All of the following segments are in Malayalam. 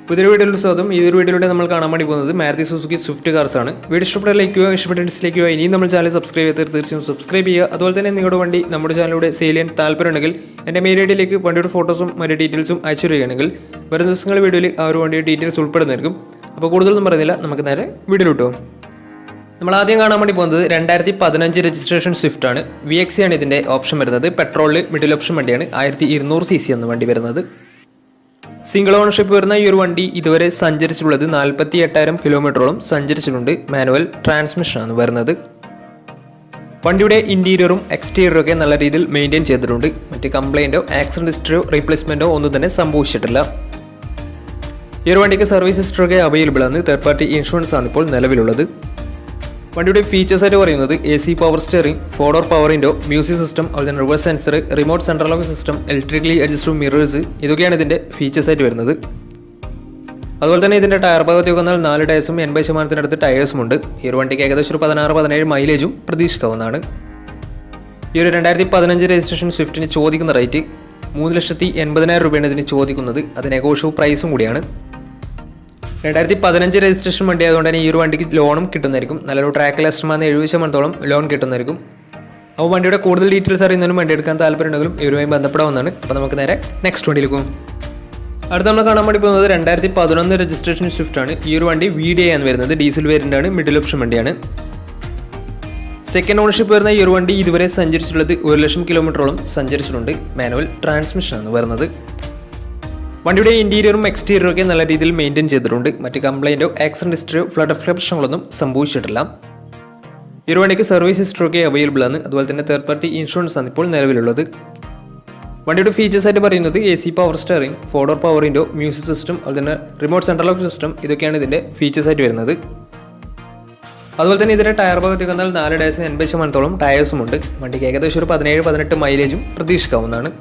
പുതിയൊരു വീഡിയോയിൽ സ്വാഗതം. ഈ ഒരു വീഡിയോയിലൂടെ നമ്മൾ കാണാൻ വേണ്ടി പോകുന്നത് മാരുതി സുസുക്കി സ്വിഫ്റ്റ് കാർസ് ആണ്. വീഡിയോ ഇഷ്ടപ്പെട്ട ലൈക്ക് ചെയ്യുക, ഇഷ്ടപ്പെട്ട ഡിസ്ലൈക്ക് ചെയ്യുക. ഇനിയും നമ്മൾ ചാനൽ സബ്സ്ക്രൈബ് ചെയ്ത് തീർച്ചയായും സബ്സ്ക്രൈബ് ചെയ്യുക. അതുപോലെ തന്നെ നിങ്ങളുടെ വണ്ടി നമ്മുടെ ചാനലിലൂടെ സെയിൽ ചെയ്യാൻ താല്പര്യമുണ്ടെങ്കിൽ എൻ്റെ മെയിൽ ഐഡിയിലേക്ക് വണ്ടിയുടെ ഫോട്ടോസും മറ്റു ഡീറ്റെയിൽസും അയച്ചു തരികയാണെങ്കിൽ വരുന്ന ദിവസങ്ങളുടെ വീഡിയോയിൽ ആ ഒരു വണ്ടിയുടെ ഡീറ്റെയിൽസ് ഉൾപ്പെടുന്നതായിരിക്കും. അപ്പോൾ കൂടുതലൊന്നും പറയുന്നില്ല, നമുക്ക് നേരെ വീഡിയോയിലോട്ട് പോകും. നമ്മൾ ആദ്യം കാണാൻ വേണ്ടി പോകുന്നത് 2015 രജിസ്ട്രേഷൻ സ്വിഫ്റ്റ് ആണ്. VXC ആണ് ഇതിൻ്റെ ഓപ്ഷൻ വരുന്നത്. പെട്രോളിൽ മിഡിൽ ഓപ്ഷൻ വണ്ടിയാണ്. 1200 cc എന്ന വണ്ടി വരുന്നത്. സിംഗിൾ ഓണർഷിപ്പ് വരുന്ന ഈ ഒരു വണ്ടി ഇതുവരെ സഞ്ചരിച്ചിട്ടുള്ളത് 48,000 കിലോമീറ്ററോളം സഞ്ചരിച്ചിട്ടുണ്ട്. മാനുവൽ ട്രാൻസ്മിഷനാണ് വരുന്നത്. വണ്ടിയുടെ ഇൻറ്റീരിയറും എക്സ്റ്റീരിയറും ഒക്കെ നല്ല രീതിയിൽ മെയിൻറ്റെയിൻ ചെയ്തിട്ടുണ്ട്. മറ്റ് കംപ്ലൈൻറ്റോ ആക്സിഡൻറ്റ് ഹിസ്റ്ററിയോ റീപ്ലേസ്മെൻറ്റോ ഒന്നും തന്നെ സംഭവിച്ചിട്ടില്ല. ഈ ഒരു വണ്ടിക്ക് സർവീസ് ഹിസ്റ്ററൊക്കെ അവൈലബിൾ ആണ്. തേർഡ് പാർട്ടി ഇൻഷുറൻസ് ആണ് ഇപ്പോൾ നിലവിലുള്ളത്. വണ്ടിയുടെ ഫീച്ചേഴ്സ് ആയിട്ട് പറയുന്നത് AC power steering, 4-door power window, music system, അതുപോലെ തന്നെ reverse sensor, remote central lock system, electrically adjustable mirrors, ഇതൊക്കെയാണ് ഇതിൻ്റെ ഫീച്ചേഴ്സ് ആയിട്ട് വരുന്നത്. അതുപോലെ തന്നെ ഇതിൻ്റെ ടയർ ഭാഗത്തേക്ക് വന്നാൽ 4 ടയേഴ്സും 80% ടയേഴ്സും ഉണ്ട്. ഈ ഒരു വണ്ടിക്ക് ഏകദേശം ഒരു 16-17 മൈലേജും പ്രതീക്ഷിക്കാവുന്നതാണ്. ഈ ഒരു 2015 രജിസ്ട്രേഷൻ സ്വിഫ്റ്റിന് ചോദിക്കുന്ന റേറ്റ് 3,80,000 രൂപയാണ് ഇതിന് ചോദിക്കുന്നത്. അത് നെഗോഷ്യബിൾ പ്രൈസും കൂടിയാണ്. 2015 രജിസ്ട്രേഷൻ വണ്ടി ആയതുകൊണ്ട് തന്നെ ഈ ഒരു വണ്ടിക്ക് ലോണും കിട്ടുന്നതായിരിക്കും. നല്ലൊരു ട്രാക്ക് ലസ്റ്റർമാന്ന് 70% ലോൺ കിട്ടുന്നതായിരിക്കും. അപ്പോൾ വണ്ടിയുടെ കൂടുതൽ ഡീറ്റെയിൽസ് അറിയുന്നതിനും വണ്ടി എടുക്കാൻ താല്പര്യമുണ്ടെങ്കിലും ഇവരുമായി ബന്ധപ്പെടാവുന്നതാണ്. അപ്പോൾ നമുക്ക് നേരെ നെക്സ്റ്റ് വണ്ടിയിലേക്ക് പോകും. അടുത്ത നമ്മൾ കാണാൻ വേണ്ടി പോകുന്നത് 2011 രജിസ്ട്രേഷൻ സ്വിഫ്റ്റ് ആണ്. ഈ ഒരു വണ്ടി VDI ആണ് വരുന്നത്. ഡീസൽ വേരിയൻ്റ് ആണ്. മിഡിൽ ഓപ്ഷൻ വണ്ടിയാണ്. സെക്കൻഡ് ഓണർഷിപ്പ് വരുന്ന ഈ ഒരു വണ്ടി ഇതുവരെ സഞ്ചരിച്ചിട്ടുള്ളത് 1,00,000 കിലോമീറ്ററോളം സഞ്ചരിച്ചിട്ടുണ്ട്. മാനുവൽ ട്രാൻസ്മിഷനാണ് വരുന്നത്. വണ്ടിയുടെ ഇൻറ്റീരിയറും എക്സ്റ്റീരിയറും ഒക്കെ നല്ല രീതിയിൽ മെയിൻറ്റെയിൻ ചെയ്തിട്ടുണ്ട്. മറ്റ് കംപ്ലൈൻറ്റോ ആക്സിഡൻറ്റ് ഹിസ്റ്ററിയോ ഫ്ലഡ് പ്രശ്നങ്ങളൊന്നും സംഭവിച്ചിട്ടില്ല. ഈ ഒരു വണ്ടിക്ക് സർവീസ് ഹിസ്റ്ററൊക്കെ അവൈലബിൾ ആണ്. അതുപോലെ തന്നെ തേർഡ് പാർട്ടി ഇൻഷുറൻസ് ആണ് ഇപ്പോൾ നിലവിലുള്ളത്. വണ്ടിയുടെ ഫീച്ചേഴ്സ് ആയിട്ട് പറയുന്നത് AC power steering, 4-door power window, music system, അതുപോലെ തന്നെ റിമോട്ട് സെൻട്രൽ ലോക്ക് സിസ്റ്റം, ഇതൊക്കെയാണ് ഇതിൻ്റെ ഫീച്ചേഴ്സ് ആയിട്ട് വരുന്നത്. അതുപോലെ തന്നെ ഇതിൻ്റെ ടയർ ഭാഗത്തേക്ക് വന്നാൽ 4 ടയേഴ്സും 80% ടയേഴ്സും ഉണ്ട്. വണ്ടിക്ക് ഏകദേശം ഒരു 17-18 മൈലേജും പ്രതീക്ഷിക്കാവുന്നതാണ്.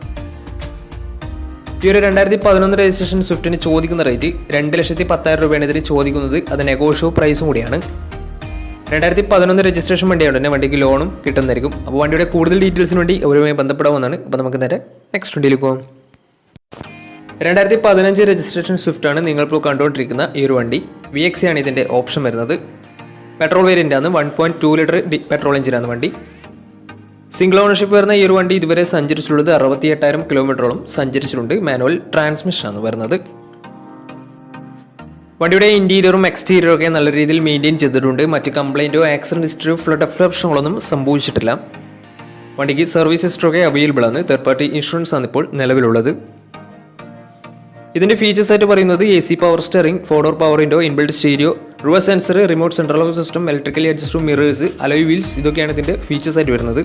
ഈ ഒരു 2011 രജിസ്ട്രേഷൻ സ്വിഫ്റ്റിന് ചോദിക്കുന്ന റേറ്റ് 2,10,000 രൂപയാണ് ഇതിന് ചോദിക്കുന്നത്. അത് നെഗോഷ്യബിൾ പ്രൈസും കൂടിയാണ്. 2011 രജിസ്ട്രേഷൻ വണ്ടിയായതുകൊണ്ട് തന്നെ വണ്ടിക്ക് ലോണും കിട്ടുന്നതായിരിക്കും. അപ്പോൾ വണ്ടിയുടെ കൂടുതൽ ഡീറ്റെയിൽസിന് വേണ്ടി അവരുമായി ബന്ധപ്പെടാവുന്നതാണ്. അപ്പോൾ നമുക്ക് നേരെ നെക്സ്റ്റ് വണ്ടിയിലേക്ക് പോകും. 2015 രജിസ്ട്രേഷൻ സ്വിഫ്റ്റ് ആണ് നിങ്ങളിപ്പോൾ കണ്ടുകൊണ്ടിരിക്കുന്ന ഈ ഒരു വണ്ടി. VXC ആണ് ഇതിൻ്റെ ഓപ്ഷൻ വരുന്നത്. പെട്രോൾ വേരിയൻ്റ് ആണ്. 1.2 ലിറ്റർ പെട്രോൾ എഞ്ചിനാണ് വണ്ടി. സിംഗിൾ ഓണർഷിപ്പ് വരുന്ന ഈ ഒരു വണ്ടി ഇതുവരെ സഞ്ചരിച്ചിട്ടുള്ളത് 68,000 കിലോമീറ്ററോളം സഞ്ചരിച്ചിട്ടുണ്ട്. മാനുവൽ ട്രാൻസ്മിഷനാണ് വരുന്നത്. വണ്ടിയുടെ ഇൻറ്റീരിയറും എക്സ്റ്റീരിയറും ഒക്കെ നല്ല രീതിയിൽ മെയിൻറ്റെയിൻ ചെയ്തിട്ടുണ്ട്. മറ്റ് കംപ്ലൈൻറ്റോ ആക്സിഡൻറ്റ് ഹിസ്റ്ററിയോ ഫ്ലഡ് പ്രശ്നങ്ങളൊന്നും സംഭവിച്ചിട്ടില്ല. വണ്ടിക്ക് സർവീസ് ഹിസ്റ്ററൊക്കെ അവൈലബിൾ ആണ്. തേർഡ് പാർട്ടി ഇൻഷുറൻസ് ആണ് ഇപ്പോൾ നിലവിലുള്ളത്. ഇതിൻ്റെ ഫീച്ചേഴ്സ് ആയിട്ട് പറയുന്നത് AC power steering, 4-door power window, inbuilt stereo, reverse sensor, remote central lock system, electrically adjustable mirrors, alloy wheels, ഇതൊക്കെയാണ് ഇതിൻ്റെ ഫീച്ചേഴ്സ് ആയിട്ട് വരുന്നത്.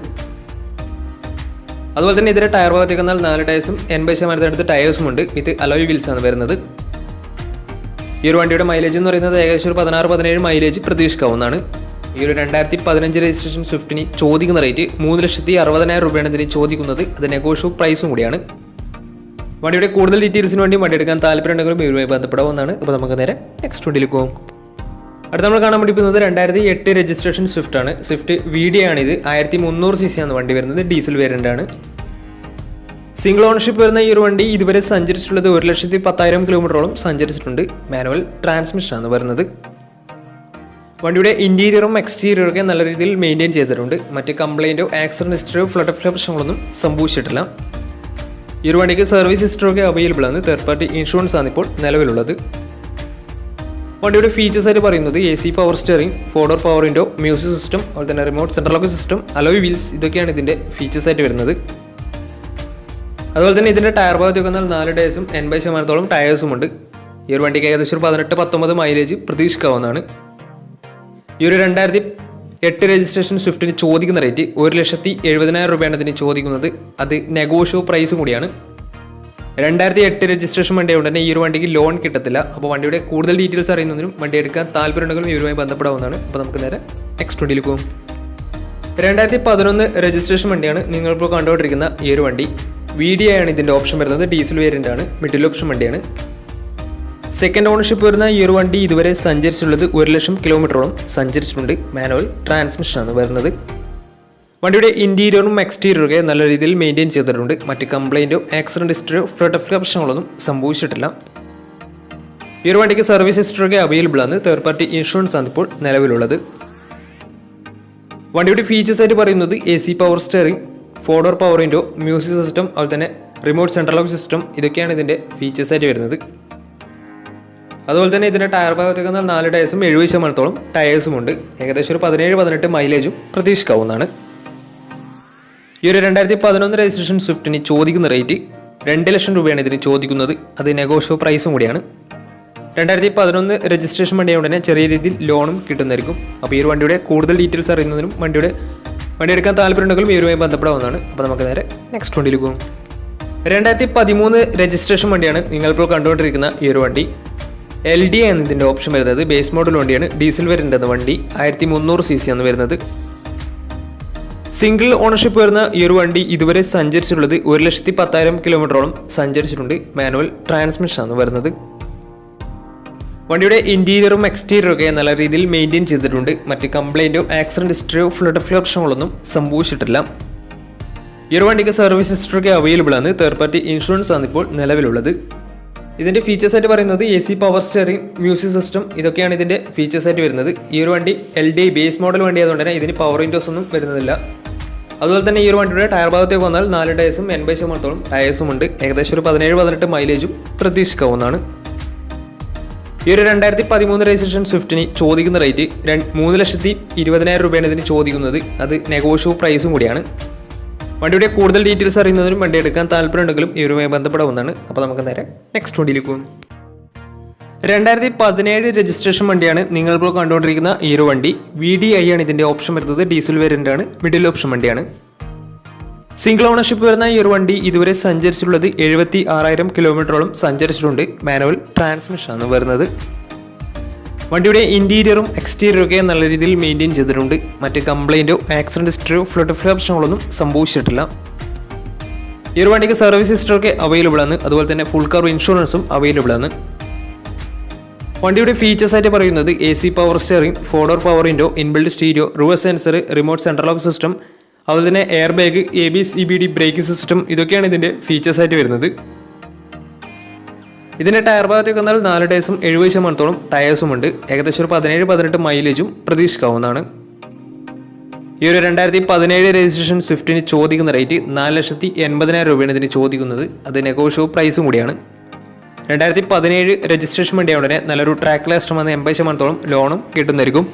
അതുപോലെ തന്നെ ഇതിൻ്റെ ടയർ ഭാഗത്തേക്ക് വന്നാൽ 4 ടയേഴ്സും 80% ടയേഴ്സും ഉണ്ട്. ഇത് അലോയ് വീൽസ് ആണ് വരുന്നത്. ഈ ഒരു വണ്ടിയുടെ മൈലേജ് എന്ന് പറയുന്നത് ഏകദേശം ഒരു 16-17 മൈലേജ് പ്രതീക്ഷിക്കാവുന്നതാണ്. ഈ ഒരു 2015 രജിസ്ട്രേഷൻ സ്വിഫ്റ്റിന് ചോദിക്കുന്ന റേറ്റ് 3,60,000 രൂപയാണ് ഇതിന് ചോദിക്കുന്നത്. അത് നെഗോഷ്യബിൾ പ്രൈസും കൂടിയാണ്. വണ്ടിയുടെ കൂടുതൽ ഡീറ്റെയിൽസിന് വേണ്ടി വണ്ടി എടുക്കാൻ താല്പര്യമുണ്ടെങ്കിലും ഇവരുമായി ബന്ധപ്പെടാവുന്നതാണ്. അപ്പോൾ നമുക്ക് നേരെ നെക്സ്റ്റ് വണ്ടിയിലേക്ക് പോകും. അടുത്ത നമ്മൾ കാണാൻ വേണ്ടി പോകുന്നത് 2008 രജിസ്ട്രേഷൻ സ്വിഫ്റ്റ് ആണ്. സ്വിഫ്റ്റ് VDI ആണിത്. 1300 cc ആണ് വണ്ടി വരുന്നത്. ഡീസൽ വേരിയൻ്റ് ആണ്. സിംഗിൾ ഓണർഷിപ്പ് വരുന്ന ഈ ഒരു വണ്ടി ഇതുവരെ സഞ്ചരിച്ചിട്ടുള്ളത് 1,10,000 കിലോമീറ്ററോളം സഞ്ചരിച്ചിട്ടുണ്ട്. മാനുവൽ ട്രാൻസ്മിഷനാണ് വരുന്നത്. വണ്ടിയുടെ ഇൻറ്റീരിയറും എക്സ്റ്റീരിയറും ഒക്കെ നല്ല രീതിയിൽ മെയിൻറ്റെയിൻ ചെയ്തിട്ടുണ്ട്. മറ്റ് കംപ്ലൈൻറ്റോ ആക്സിഡൻറ്റ് ഹിസ്റ്ററിയോ ഫ്ലഡ് പ്രശ്നങ്ങളൊന്നും സംഭവിച്ചിട്ടില്ല. ഈ ഒരു വണ്ടിക്ക് സർവീസ് ഹിസ്റ്ററൊക്കെ അവൈലബിൾ ആണ്. തേർഡ് പാർട്ടി ഇൻഷുറൻസ് ആണ് ഇപ്പോൾ നിലവിലുള്ളത്. വണ്ടിയുടെ ഫീച്ചേഴ്സ് ആയിട്ട് പറയുന്നത് AC power steering, 4-door power window, music system, അതുപോലെ തന്നെ remote central lock system, alloy wheels, ഇതൊക്കെയാണ് ഇതിൻ്റെ ഫീച്ചേഴ്സ് ആയിട്ട് വരുന്നത്. അതുപോലെ തന്നെ ഇതിൻ്റെ ടയർ ഭാഗത്തേക്ക് വന്നാൽ 4 ടയേഴ്സും 80% ടയേഴ്സും ഉണ്ട്. ഈ ഒരു വണ്ടിക്ക് ഏകദേശം ഒരു 18-19 മൈലേജ് പ്രതീക്ഷിക്കാവുന്നതാണ്. ഈ ഒരു 2008 രജിസ്ട്രേഷൻ സ്വിഫ്റ്റിന് ചോദിക്കുന്ന റേറ്റ് 1,70,000 രൂപയാണ് ഇതിന് ചോദിക്കുന്നത്. അത് നെഗോഷ്യബിൾ പ്രൈസും കൂടിയാണ്. 2008 രജിസ്ട്രേഷൻ വണ്ടി ആയതുകൊണ്ട് തന്നെ ഈ ഒരു വണ്ടിക്ക് ലോൺ കിട്ടത്തില്ല. അപ്പോൾ വണ്ടിയുടെ കൂടുതൽ ഡീറ്റെയിൽസ് അറിയുന്നതിനും വണ്ടി എടുക്കാൻ താല്പര്യമുണ്ടെങ്കിലും ഇവരുമായി ബന്ധപ്പെടാവുന്നതാണ്. അപ്പോൾ നമുക്ക് നേരെ നെക്സ്റ്റ് വണ്ടിയിലേക്ക് പോകും. 2011 രജിസ്ട്രേഷൻ വണ്ടിയാണ് നിങ്ങളിപ്പോൾ കണ്ടുകൊണ്ടിരിക്കുന്ന ഈ ഒരു വണ്ടി. VDI ആണ് ഇതിൻ്റെ ഓപ്ഷൻ വരുന്നത്. ഡീസൽ വേരിയൻ്റ് ആണ്. മിഡിൽ ഓപ്ഷൻ വണ്ടിയാണ്. സെക്കൻഡ് ഓണർഷിപ്പ് വരുന്ന ഈ ഒരു വണ്ടി ഇതുവരെ സഞ്ചരിച്ചിട്ടുള്ളത് 1,00,000 കിലോമീറ്ററോളം സഞ്ചരിച്ചിട്ടുണ്ട്. മാനുവൽ ട്രാൻസ്മിഷനാണ് വരുന്നത്. വണ്ടിയുടെ ഇൻറ്റീരിയറും എക്സ്റ്റീരിയറും ഒക്കെ നല്ല രീതിയിൽ മെയിൻറ്റെയിൻ ചെയ്തിട്ടുണ്ട്. മറ്റ് കംപ്ലൈൻറ്റോ ആക്സിഡൻറ്റ് ഹിസ്റ്ററിയോ ഫ്ലഡ് പ്രശ്നങ്ങളൊന്നും സംഭവിച്ചിട്ടില്ല. ഈ ഒരു വണ്ടിക്ക് സർവീസ് ഹിസ്റ്ററൊക്കെ അവൈലബിൾ ആണ്. തേർഡ് പാർട്ടി ഇൻഷുറൻസ് ആണ് ഇപ്പോൾ നിലവിലുള്ളത്. വണ്ടിയുടെ ഫീച്ചേഴ്സ് ആയിട്ട് പറയുന്നത് AC power steering, 4 door power window, music system, അതുപോലെ തന്നെ റിമോട്ട് സെൻട്രൽ ലോക്ക് സിസ്റ്റം, ഇതൊക്കെയാണ് ഇതിൻ്റെ ഫീച്ചേഴ്സ് ആയിട്ട് വരുന്നത്. അതുപോലെ തന്നെ ഇതിൻ്റെ ടയർ ഭാഗത്തേക്ക് വന്നാൽ 4 ടയേഴ്സും 70% ടയേഴ്സും ഉണ്ട്. ഏകദേശം ഒരു 17-18 മൈലേജും പ്രതീക്ഷിക്കാവുന്നതാണ്. ഈ ഒരു 2011 രജിസ്ട്രേഷൻ സ്വിഫ്റ്റിന് ചോദിക്കുന്ന റേറ്റ് 2 ലക്ഷം രൂപയാണ് ഇതിന് ചോദിക്കുന്നത്. അത് നെഗോഷ്യബിൾ പ്രൈസും കൂടിയാണ്. 2011 രജിസ്ട്രേഷൻ വണ്ടിയായതുകൊണ്ട് തന്നെ ചെറിയ രീതിയിൽ ലോണും കിട്ടുന്നതായിരിക്കും. അപ്പോൾ ഈ ഒരു വണ്ടിയുടെ കൂടുതൽ ഡീറ്റെയിൽസ് അറിയുന്നതിനും വണ്ടി എടുക്കാൻ താല്പര്യമുണ്ടെങ്കിലും ഈ ഒരുമായി ബന്ധപ്പെടാവുന്നതാണ്. അപ്പോൾ നമുക്ക് നേരെ നെക്സ്റ്റ് വണ്ടിയിലേക്ക് പോകും. 2013 രജിസ്ട്രേഷൻ വണ്ടിയാണ് നിങ്ങളിപ്പോൾ കണ്ടുകൊണ്ടിരിക്കുന്ന ഈ ഒരു വണ്ടി. LD ആണ് ഇതിൻ്റെ ഓപ്ഷൻ വരുന്നത്. ബേസ് മോഡൽ വണ്ടിയാണ്. ഡീസൽ വേരിയൻ്റ് എന്ന വണ്ടി 1300 cc ആണ് വരുന്നത്. സിംഗിൾ ഓണർഷിപ്പ് വരുന്ന ഈ ഒരു വണ്ടി ഇതുവരെ സഞ്ചരിച്ചിട്ടുള്ളത് 1,10,000 കിലോമീറ്ററോളം സഞ്ചരിച്ചിട്ടുണ്ട്. മാനുവൽ ട്രാൻസ്മിഷൻ ആണ് വരുന്നത്. വണ്ടിയുടെ ഇന്റീരിയറും എക്സ്റ്റീരിയറും ഒക്കെ നല്ല രീതിയിൽ മെയിൻറ്റെയിൻ ചെയ്തിട്ടുണ്ട്. മറ്റ് കംപ്ലൈൻറ്റോ ആക്സിഡന്റ് ഹിസ്റ്ററിയോ ഫ്ലഡ് പ്രശ്നങ്ങളൊന്നും സംഭവിച്ചിട്ടില്ല. ഈ ഒരു വണ്ടിക്ക് സർവീസ് ഹിസ്റ്ററൊക്കെ അവൈലബിൾ ആണ്. തേർഡ് പാർട്ടി ഇൻഷുറൻസ് ആണ് ഇപ്പോൾ നിലവിലുള്ളത്. ഇതിൻ്റെ ഫീച്ചേഴ്സ് ആയിട്ട് പറയുന്നത് AC power steering, music system, ഇതൊക്കെയാണ് ഇതിൻ്റെ ഫീച്ചേഴ്സ് ആയിട്ട് വരുന്നത്. ഈ ഒരു വണ്ടി LD ബേസ് മോഡൽ വണ്ടി ആയതുകൊണ്ട് തന്നെ ഇതിന് പവർ വിൻഡോസ് ഒന്നും വരുന്നതില്ല. അതുപോലെ തന്നെ ഈ ഒരു വണ്ടിയുടെ ടയർ ഭാഗത്തേക്ക് വന്നാൽ 4 ടയേഴ്സും 80% ടയേഴ്സും ഉണ്ട്. ഏകദേശം ഒരു 17-18 മൈലേജും പ്രതീക്ഷിക്കാവുന്നതാണ്. ഈ ഒരു 2013 രജിസ്ട്രേഷൻ സ്വിഫ്റ്റിന് ചോദിക്കുന്ന റേറ്റ് 3,20,000 രൂപയാണ് ഇതിന് ചോദിക്കുന്നത്. അത് നെഗോഷ്യബിൾ പ്രൈസും കൂടിയാണ്. വണ്ടിയുടെ കൂടുതൽ ഡീറ്റെയിൽസ് അറിയുന്നതിനും വണ്ടി എടുക്കാൻ താല്പര്യമുണ്ടെങ്കിലും ഈ ഒരുമായി ബന്ധപ്പെടാവുന്നതാണ്. അപ്പോൾ നമുക്ക് നേരെ നെക്സ്റ്റ് വണ്ടിയിലേക്ക് പോകും. 2017 രജിസ്ട്രേഷൻ വണ്ടിയാണ് നിങ്ങളിപ്പോൾ കണ്ടുകൊണ്ടിരിക്കുന്ന ഈ ഒരു വണ്ടി. VDI ആണ് ഇതിൻ്റെ ഓപ്ഷൻ വരുന്നത്. ഡീസൽ വേരിയൻ്റ് ആണ്. മിഡിൽ ഓപ്ഷൻ വണ്ടിയാണ്. സിംഗിൾ ഓണർഷിപ്പ് വരുന്ന ഈ ഒരു വണ്ടി ഇതുവരെ സഞ്ചരിച്ചിട്ടുള്ളത് 76,000 കിലോമീറ്ററോളം സഞ്ചരിച്ചിട്ടുണ്ട്. മാനുവൽ ട്രാൻസ്മിഷൻ ആണ് വരുന്നത്. വണ്ടിയുടെ ഇന്റീരിയറും എക്സ്റ്റീരിയറും ഒക്കെ നല്ല രീതിയിൽ മെയിൻറ്റെയിൻ ചെയ്തിട്ടുണ്ട്. മറ്റ് കംപ്ലൈൻറ്റോ ആക്സിഡന്റ് ഹിസ്റ്ററിയോ ഫ്ലഡ് പ്രശ്നങ്ങളൊന്നും സംഭവിച്ചിട്ടില്ല. ഈ ഒരു വണ്ടിക്ക് സർവീസ് ഹിസ്റ്ററൊക്കെ അവൈലബിൾ ആണ്. അതുപോലെ തന്നെ ഫുൾ കവർ ഇൻഷുറൻസും അവൈലബിൾ ആണ്. വണ്ടിയുടെ ഫീച്ചേഴ്സ് ആയിട്ട് പറയുന്നത് AC power steering, 4 door power window, inbuilt stereo, reverse sensor, remote central lock system, അതുപോലെ തന്നെ air bag, ABS EBD braking system, ഇതൊക്കെയാണ് ഇതിൻ്റെ ഫീച്ചേഴ്സ് ആയിട്ട് വരുന്നത്. ഇതിൻ്റെ ടയർ ഭാഗത്തേക്ക് വന്നാൽ 4 ടയേഴ്സും 70% ടയേഴ്സും ഉണ്ട്. ഏകദേശം ഒരു 17-18 മൈലേജും പ്രതീക്ഷിക്കാവുന്നതാണ്. ഈ ഒരു 2017 രജിസ്ട്രേഷൻ സ്വിഫ്റ്റിന് ചോദിക്കുന്ന റേറ്റ് 4,80,000 രൂപയാണ് ഇതിന് ചോദിക്കുന്നത്. അത് നെഗോഷ്യബിൾ പ്രൈസും കൂടിയാണ്. 2017 രജിസ്ട്രേഷൻ വണ്ടിയായ ഉടനെ നല്ലൊരു ട്രാക്ക് ലാസ്റ്റം വന്ന് 80% ലോണും കിട്ടുന്നതായിരിക്കും.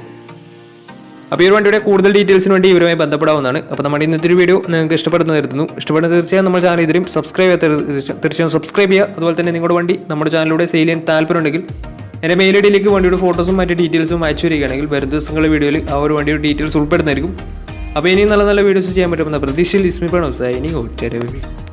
അപ്പോൾ ഈ ഒരു വണ്ടിയുടെ കൂടുതൽ ഡീറ്റെയിൽസിന് വേണ്ടി ഇവരുമായി ബന്ധപ്പെടാവുന്നതാണ്. അപ്പോൾ നമ്മുടെ ഇന്നത്തെ ഒരു വീഡിയോ നിങ്ങൾക്ക് ഇഷ്ടപ്പെടുന്ന കരുതുന്നു. ഇഷ്ടപ്പെടുന്ന തീർച്ചയായും നമ്മുടെ ചാനൽ ഇതിലും സബ്സ്ക്രൈബ് തീർച്ചയായും സബ്സ്ക്രൈബ് ചെയ്യുക. അതുപോലെ തന്നെ നിങ്ങളുടെ വണ്ടി നമ്മുടെ ചാനലിലൂടെ സെയിൽ ചെയ്യാൻ താല്പര്യമുണ്ടെങ്കിൽ എൻ്റെ മെയിൽ ഐഡിയിലേക്ക് വണ്ടിയുടെ ഫോട്ടോസും മറ്റ് ഡീറ്റെയിൽസും അയച്ചു വരികയാണെങ്കിൽ വരും ദിവസങ്ങളുടെ വീഡിയോയിൽ ആ ഒരു വണ്ടിയുടെ ഡീറ്റെയിൽസ് ഉൾപ്പെടുന്നതായിരിക്കും. അപ്പോൾ ഇനിയും നല്ല നല്ല വീഡിയോസ് ചെയ്യാൻ പറ്റുമെന്ന പ്രതീക്ഷയിൽ ഇസ്മി പ്രണവ് സൈനിങ് ഔട്ട്.